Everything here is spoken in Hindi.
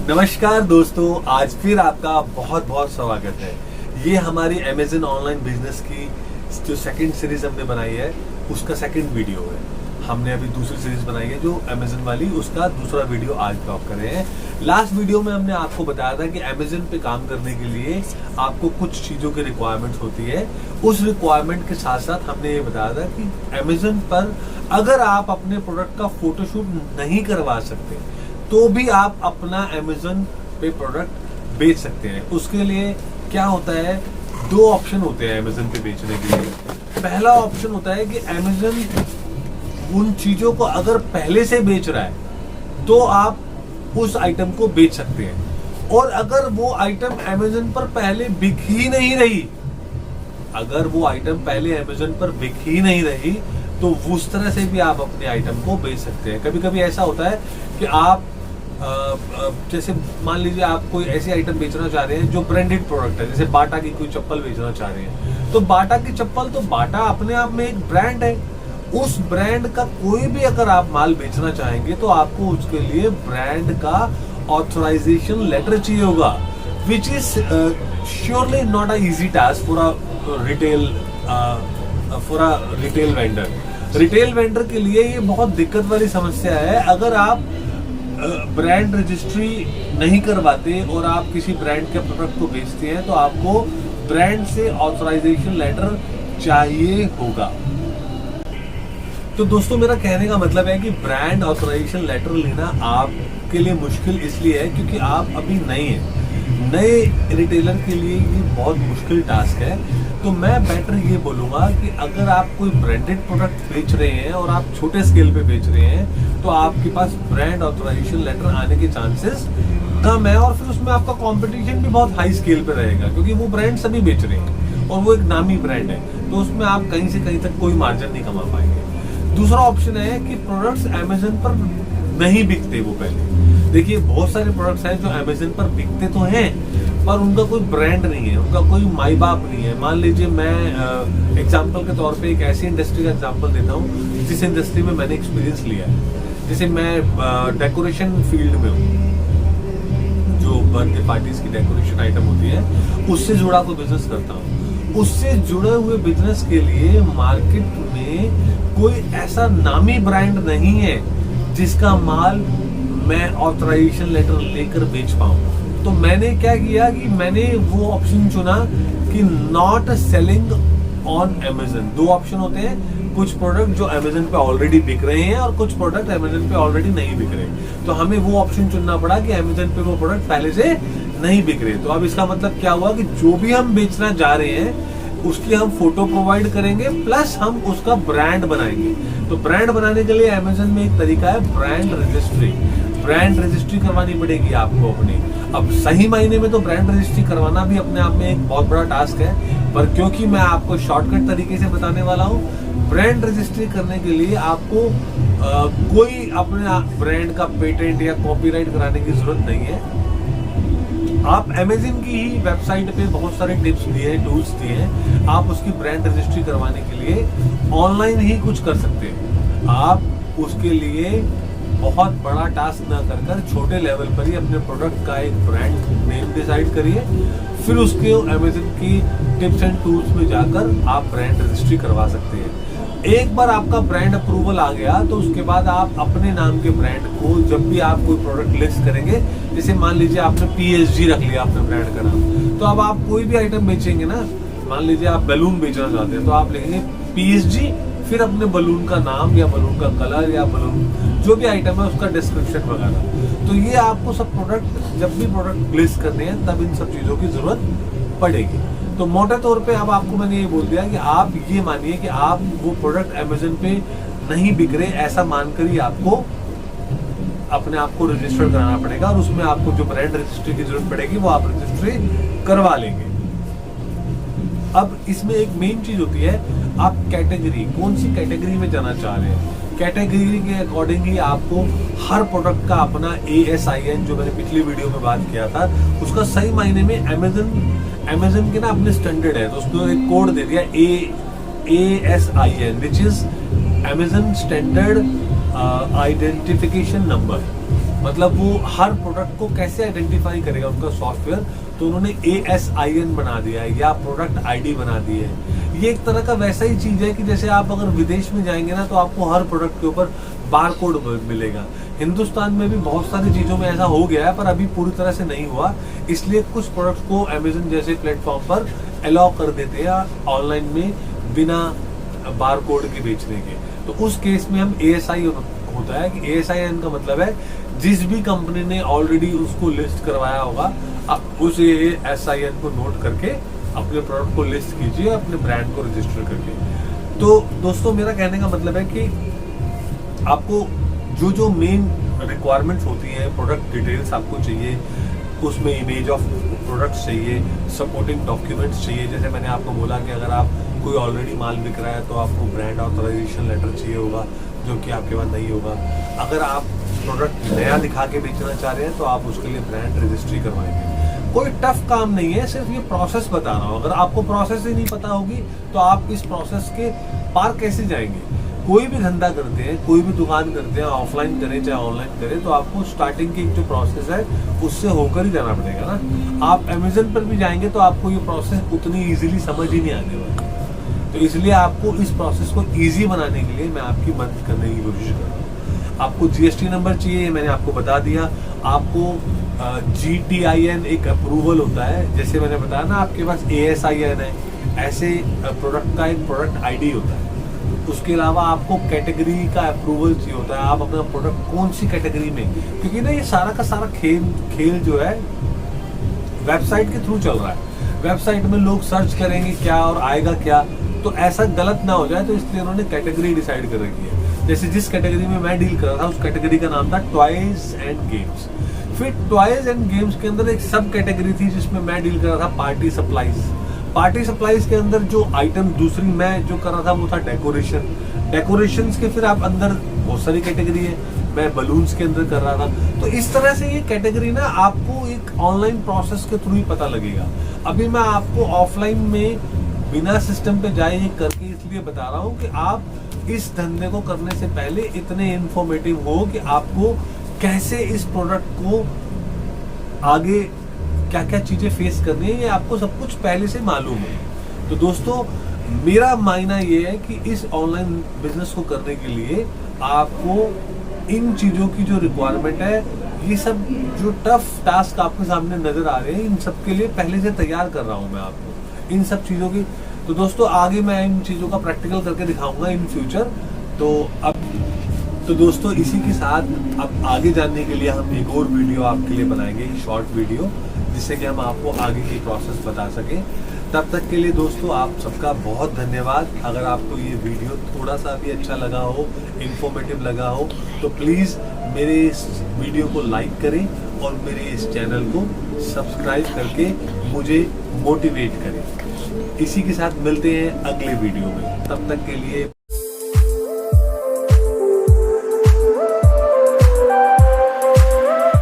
नमस्कार दोस्तों, आज फिर आपका बहुत बहुत स्वागत है। ये हमारी अमेज़न ऑनलाइन बिजनेस की जो सेकंड सीरीज हमने बनाई है उसका सेकंड वीडियो है। हमने अभी दूसरी सीरीज बनाई है जो अमेज़न वाली, उसका दूसरा वीडियो आज ड्रॉप कर रहे हैं। लास्ट वीडियो में हमने आपको बताया था कि अमेज़न पे काम करने के लिए आपको कुछ चीज़ों की रिक्वायरमेंट्स होती है। उस रिक्वायरमेंट के साथ साथ हमने ये बताया था कि अमेज़न पर अगर आप अपने प्रोडक्ट का फोटोशूट नहीं करवा सकते तो भी आप अपना अमेज़न पे प्रोडक्ट बेच सकते हैं। उसके लिए क्या होता है, दो ऑप्शन होते हैं अमेज़न पे बेचने के लिए। पहला ऑप्शन होता है कि अमेज़न उन चीजों को अगर पहले से बेच रहा है तो आप उस आइटम को बेच सकते हैं। और अगर वो आइटम अमेज़न पर पहले बिक ही नहीं रही, अगर वो आइटम पहले अमेज़न पर बिक ही नहीं रही तो उस तरह से भी आप अपने आइटम को बेच सकते हैं। कभी कभी ऐसा होता है कि आप जैसे मान लीजिए आप कोई ऐसी आइटम बेचना चाह रहे हैं जो ब्रांडेड प्रोडक्ट है, जैसे बाटा की कोई चप्पल बेचना चाह रहे हैं, तो बाटा की चप्पल, तो बाटा अपने आप में एक ब्रांड है। उस ब्रांड का कोई भी अगर आप माल बेचना चाहेंगे तो आपको उसके लिए ब्रांड का ऑथराइजेशन लेटर चाहिए होगा, which is surely not a easy task for a retail vendor. Retail vendor के लिए ये बहुत दिक्कत वाली समस्या है। अगर आप ब्रांड रजिस्ट्री नहीं करवाते और आप किसी ब्रांड के प्रोडक्ट को बेचते हैं तो आपको ब्रांड से ऑथराइजेशन लेटर चाहिए होगा। तो दोस्तों, मेरा कहने का मतलब है कि ब्रांड ऑथराइजेशन लेटर लेना आपके लिए मुश्किल इसलिए है क्योंकि आप अभी नए हैं। नए रिटेलर के लिए ये बहुत मुश्किल टास्क है। तो मैं बेटर ये बोलूँगा कि अगर आप कोई ब्रांडेड प्रोडक्ट बेच रहे हैं और आप छोटे स्केल पे बेच रहे हैं तो आपके पास ब्रांड ऑथराइजेशन लेटर आने के चांसेस कम है, और फिर उसमें आपका कंपटीशन भी बहुत हाई स्केल पे रहेगा क्योंकि वो ब्रांड सभी बेच रहे हैं और वो एक नामी ब्रांड है, तो उसमें आप कहीं से कहीं तक कोई मार्जिन नहीं कमा पाएंगे। दूसरा ऑप्शन है कि प्रोडक्ट्स अमेज़न पर नहीं बिकते। वो पहले देखिए, बहुत सारे प्रोडक्ट्स हैं जो अमेज़न पर बिकते तो हैं पर उनका कोई ब्रांड नहीं है, उनका कोई माई बाप नहीं है। मान लीजिए मैं एग्जांपल के तौर पे एक ऐसी इंडस्ट्री का एग्जांपल देता हूँ जिस इंडस्ट्री में मैंने एक्सपीरियंस लिया है। जैसे मैं डेकोरेशन फील्ड में हूँ, जो बर्थडे पार्टीज की डेकोरेशन आइटम होती है उससे जुड़ा कोई बिजनेस करता हूँ। उससे जुड़े हुए बिजनेस के लिए मार्केट में कोई ऐसा नामी ब्रांड नहीं है जिसका माल मैं ऑथराइजेशन लेटर लेकर बेच पाऊँ। तो मैंने क्या किया कि मैंने वो ऑप्शन चुना कि नॉट सेलिंग ऑन अमेज़न। दो ऑप्शन होते हैं, कुछ प्रोडक्ट जो अमेज़न पे ऑलरेडी बिक रहे हैं और कुछ प्रोडक्ट अमेज़न पे ऑलरेडी नहीं बिक रहे। तो हमें वो ऑप्शन चुनना पड़ा कि अमेज़न पे वो प्रोडक्ट पहले से नहीं बिक रहे। तो अब इसका मतलब क्या हुआ कि जो भी हम बेचना जा रहे हैं उसकी हम फोटो प्रोवाइड करेंगे प्लस हम उसका ब्रांड बनाएंगे। तो ब्रांड बनाने के लिए अमेज़न में एक तरीका है ब्रांड रजिस्ट्री। ब्रांड रजिस्ट्री करवानी पड़ेगी आपको अपनी। अब सही मायने में तो ब्रांड रजिस्ट्री करवाना भी अपने आप में एक बहुत बड़ा टास्क है, पर क्योंकि मैं आपको शॉर्टकट तरीके से बताने वाला हूँ, ब्रांड रजिस्ट्री करने के लिए आपको कोई अपने ब्रांड का पेटेंट या कॉपीराइट कराने की जरूरत नहीं है। आप अमेज़न की ही वेबसाइट पे बहुत सारे टिप्स दिए हैं, टूल्स दिए हैं। आप उसकी ब्रांड रजिस्ट्री करवाने के लिए ऑनलाइन ही कुछ कर सकते हैं। आप उसके लिए बहुत बड़ा टास्क ना कर छोटे लेवल पर ही अपने प्रोडक्ट का एक ब्रांड नेम डिसाइड करिए, फिर उसके अमेज़न की टिप्स एंड टूल्स में जाकर आप ब्रांड रजिस्ट्री करवा सकते हैं। एक बार आपका ब्रांड अप्रूवल आ गया तो उसके बाद आप अपने नाम के ब्रांड को जब भी आप कोई प्रोडक्ट लिस्ट करेंगे, जैसे मान लीजिए आपने PSG रख लिया अपने ब्रांड का नाम, तो अब आप कोई भी आइटम बेचेंगे ना, मान लीजिए आप बैलून बेचना चाहते हैं तो आप लिखेंगे PSG, फिर अपने बलून का नाम या बलून का कलर या बलून जो भी आइटम है उसका डिस्क्रिप्शन वगैरह। तो ये आपको सब प्रोडक्ट, जब भी प्रोडक्ट लिस्ट करने हैं तब इन सब चीज़ों की जरूरत पड़ेगी। तो मोटे तौर पे अब आपको मैंने ये बोल दिया कि आप ये मानिए कि आप वो प्रोडक्ट अमेज़न पे नहीं बिक रहे ऐसा मानकर ही आपको अपने आप को रजिस्टर कराना पड़ेगा, और उसमें आपको जो ब्रांड रजिस्ट्री की जरूरत पड़ेगी वो आप रजिस्ट्री करवा लेंगे। अब इसमें एक मेन चीज होती है, आप कैटेगरी, कौन सी कैटेगरी में जाना चाह रहे हैं। कैटेगरी के अकॉर्डिंगली आपको हर प्रोडक्ट का अपना ASIN, जो मैंने पिछली वीडियो में बात किया था, उसका सही मायने में अमेज़न के ना अपने स्टैंडर्ड है, तो उसको एक कोड दे दिया ASIN, which is Amazon standard identification number. मतलब वो हर प्रोडक्ट को कैसे आइडेंटिफाई करेगा उनका सॉफ्टवेयर, तो उन्होंने ASIN बना दिया है या प्रोडक्ट ID बना दी है। ये एक तरह का वैसा ही चीज है कि जैसे आप अगर विदेश में जाएंगे ना तो आपको हर प्रोडक्ट के ऊपर बारकोड मिलेगा। हिंदुस्तान में भी बहुत सारी चीजों में ऐसा हो गया है, पर अभी पूरी तरह से नहीं हुआ, इसलिए कुछ प्रोडक्ट्स को अमेज़न जैसे प्लेटफॉर्म पर अलाउ कर देते हैं ऑनलाइन में बिना बारकोड के बेचने के। तो उस केस में हम ASI होता है कि ASIN का मतलब है जिस भी कंपनी ने ऑलरेडी उसको लिस्ट करवाया होगा, आप उस ASIN को नोट करके अपने प्रोडक्ट को लिस्ट कीजिए, अपने ब्रांड को रजिस्टर करके। तो दोस्तों मेरा कहने का मतलब है कि आपको जो मेन रिक्वायरमेंट्स होती हैं, प्रोडक्ट डिटेल्स आपको चाहिए, उसमें इमेज ऑफ प्रोडक्ट्स चाहिए, सपोर्टिंग डॉक्यूमेंट्स चाहिए। जैसे मैंने आपको बोला कि अगर आप कोई ऑलरेडी माल बिक रहा है तो आपको ब्रांड ऑथराइजेशन लेटर चाहिए होगा, जो कि आपके पास नहीं होगा। अगर आप प्रोडक्ट नया दिखा के बेचना चाह रहे हैं तो आप उसके लिए ब्रांड रजिस्ट्री करवाएंगे। कोई टफ काम नहीं है, सिर्फ ये प्रोसेस बता रहा हूँ। अगर आपको प्रोसेस ही नहीं पता होगी तो आप इस प्रोसेस के पार कैसे जाएंगे। कोई भी धंधा करते हैं, कोई भी दुकान करते हैं, ऑफलाइन करें चाहे ऑनलाइन करें, तो आपको स्टार्टिंग की जो प्रोसेस है उससे होकर ही जाना पड़ेगा ना। आप अमेज़न पर भी जाएंगे तो आपको ये प्रोसेस उतनी इजीली समझ ही नहीं आने वाली। तो इसलिए आपको इस प्रोसेस को इजी बनाने के लिए मैं आपकी मदद करने की कोशिश कर रहा हूँ। आपको GST नंबर चाहिए, मैंने आपको बता दिया। आपको GTIN एक अप्रूवल होता है, जैसे मैंने बताया ना आपके पास ASIN है, ऐसे प्रोडक्ट का एक प्रोडक्ट ID होता है। उसके अलावा आपको कैटेगरी का अप्रूवल चाहिए होता है, आप अपना प्रोडक्ट कौन सी कैटेगरी में, क्योंकि ना ये सारा का सारा खेल जो है वेबसाइट के थ्रू चल रहा है। वेबसाइट में लोग सर्च करेंगे क्या और आएगा क्या, तो ऐसा गलत ना हो जाए, तो इसलिए उन्होंने कैटेगरी डिसाइड कर रखी है। जैसे जिस कैटेगरी में मैं डील कर रहा था उस कैटेगरी का नाम था टॉयज एंड गेम्स। फिर टॉयज एंड गेम्स के अंदर एक सब कैटेगरी थी जिसमें मैं डील कर रहा था पार्टी सप्लाईज। पार्टी सप्लाईज के अंदर जो आइटम दूसरी मैं जो कर रहा था वो था डेकोरेशन। डेकोरेशंस के फिर आप अंदर बहुत सारी कैटेगरी है, मैं बलून्स के अंदर कर रहा था। तो इस तरह से ये कैटेगरी ना आपको एक ऑनलाइन प्रोसेस के थ्रू ही पता लगेगा। अभी मैं आपको ऑफलाइन में बिना सिस्टम पे जाए ये करके इसलिए बता रहा हूँ कि आप इस धंधे को करने से पहले इतने इंफॉर्मेटिव हो कि आपको कैसे इस प्रोडक्ट को आगे क्या क्या चीजें फेस करनी है, ये आपको सब कुछ पहले से मालूम है। तो दोस्तों मेरा मानना ये है कि इस ऑनलाइन बिजनेस को करने के लिए आपको इन चीजों की जो रिक्वायरमेंट है, ये सब जो टफ टास्क आपके सामने नजर आ रहे हैं, इन सब के लिए पहले से तैयार कर रहा हूं मैं आपको इन सब चीजों की। तो दोस्तों आगे मैं इन चीजों का प्रैक्टिकल करके दिखाऊंगा इन फ्यूचर। तो दोस्तों इसी के साथ अब आगे जानने के लिए हम एक और वीडियो आपके लिए बनाएंगे, शॉर्ट वीडियो, जिससे कि हम आपको आगे की प्रोसेस बता सकें। तब तक के लिए दोस्तों आप सबका बहुत धन्यवाद। अगर आपको ये वीडियो थोड़ा सा भी अच्छा लगा हो, इन्फॉर्मेटिव लगा हो, तो प्लीज़ मेरे इस वीडियो को लाइक करें और मेरे इस चैनल को सब्सक्राइब करके मुझे मोटिवेट करें। इसी के साथ मिलते हैं अगले वीडियो में, तब तक के लिए